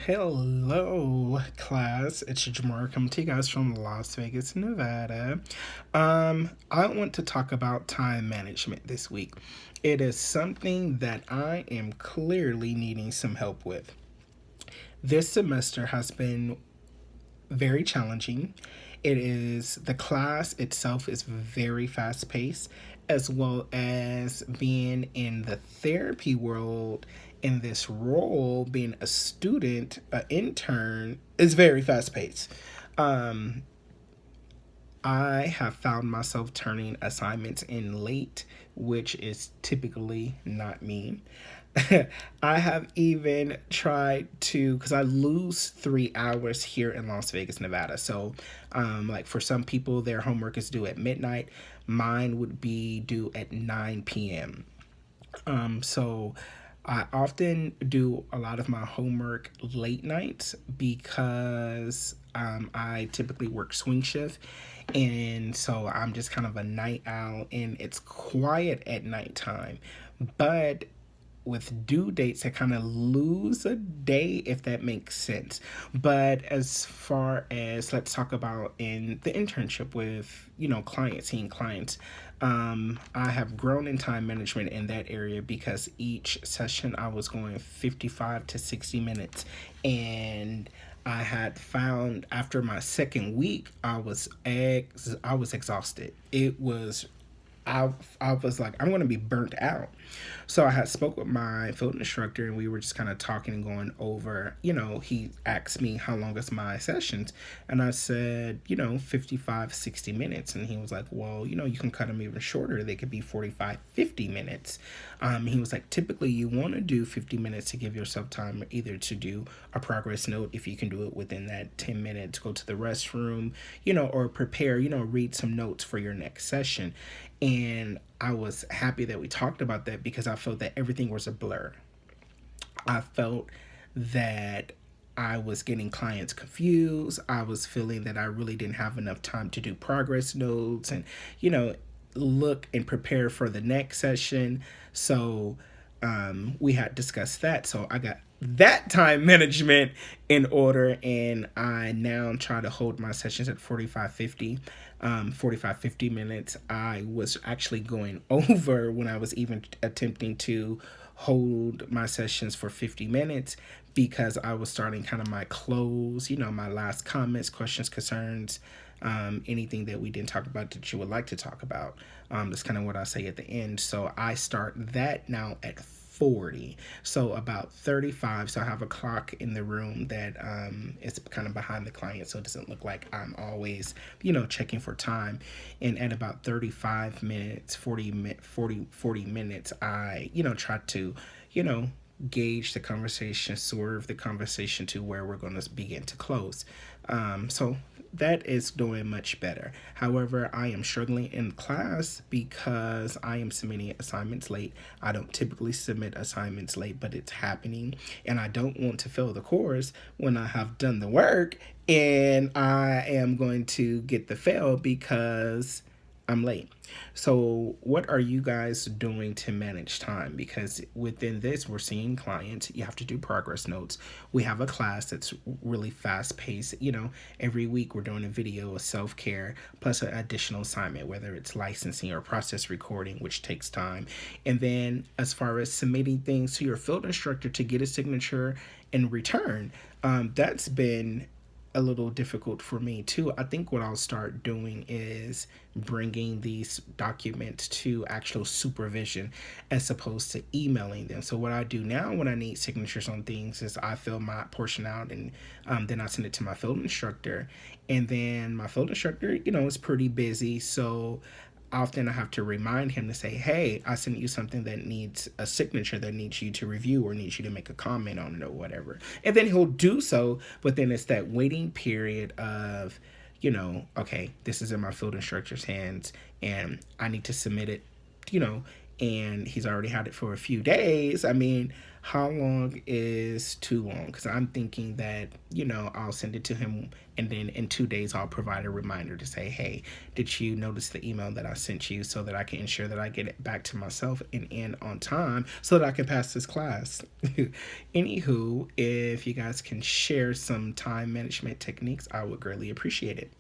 Hello, class. It's Jamar coming to you guys from Las Vegas, Nevada. I want to talk about time management this week. It is something that I am clearly needing some help with. This semester has been very challenging. The class itself is very fast paced, as well as being in the therapy world in this role, being a student, an intern, is very fast paced. Um, I have found myself turning assignments in late, which is typically not me. I have even tried to, because I lose 3 hours here in Las Vegas, Nevada. So, like for some people, their homework is due at midnight. Mine would be due at 9 p.m. So I often do a lot of my homework late nights because I typically work swing shift. And so I'm just kind of a night owl and it's quiet at nighttime. But with due dates, I kind of lose a day, if that makes sense. But as far as let's talk about in the internship with clients, seeing clients, I have grown in time management in that area because each session I was going 55 to 60 minutes, and I had found after my second week I was exhausted. I was like, I'm going to be burnt out. So I had spoke with my field instructor and we were just kind of talking and going over, he asked me how long is my sessions. And I said, 55, 60 minutes. And he was like, well, you can cut them even shorter. They could be 45, 50 minutes. He was like, typically you want to do 50 minutes to give yourself time either to do a progress note, if you can do it within that 10 minutes, go to the restroom, or prepare, read some notes for your next session. And I was happy that we talked about that because I felt that everything was a blur. I felt that I was getting clients confused. I was feeling that I really didn't have enough time to do progress notes and, look and prepare for the next session. So we had discussed that. So I got that time management in order, and I now try to hold my sessions at 45 50 minutes. I was actually going over when I was even attempting to hold my sessions for 50 minutes because I was starting kind of my close, my last comments, questions, concerns, anything that we didn't talk about that you would like to talk about. That's kind of what I say at the end. So I start that now at 40, so about 35. So I have a clock in the room that is kind of behind the client, so it doesn't look like I'm always checking for time. And at about 35 minutes, 40 minutes, I try to gauge the conversation, swerve the conversation to where we're going to begin to close. So that is doing much better. However, I am struggling in class because I am submitting assignments late. I don't typically submit assignments late, but it's happening. And I don't want to fail the course when I have done the work and I am going to get the fail because I'm late. So, what are you guys doing to manage time? Because within this, we're seeing clients, you have to do progress notes. We have a class that's really fast paced. Every week we're doing a video of self care plus an additional assignment, whether it's licensing or process recording, which takes time. And then, as far as submitting things to your field instructor to get a signature in return, that's been a little difficult for me too. I think what I'll start doing is bringing these documents to actual supervision as opposed to emailing them. So what I do now when I need signatures on things is I fill my portion out and then I send it to my field instructor. And then my field instructor, is pretty busy. So often I have to remind him to say, hey, I sent you something that needs a signature, that needs you to review or needs you to make a comment on it or whatever. And then he'll do so, but then it's that waiting period of, okay, this is in my field instructor's hands and I need to submit it, and he's already had it for a few days. I mean, how long is too long? Because I'm thinking that, I'll send it to him, and then in 2 days I'll provide a reminder to say, hey, did you notice the email that I sent you, so that I can ensure that I get it back to myself and in on time so that I can pass this class. Anywho, if you guys can share some time management techniques, I would greatly appreciate it.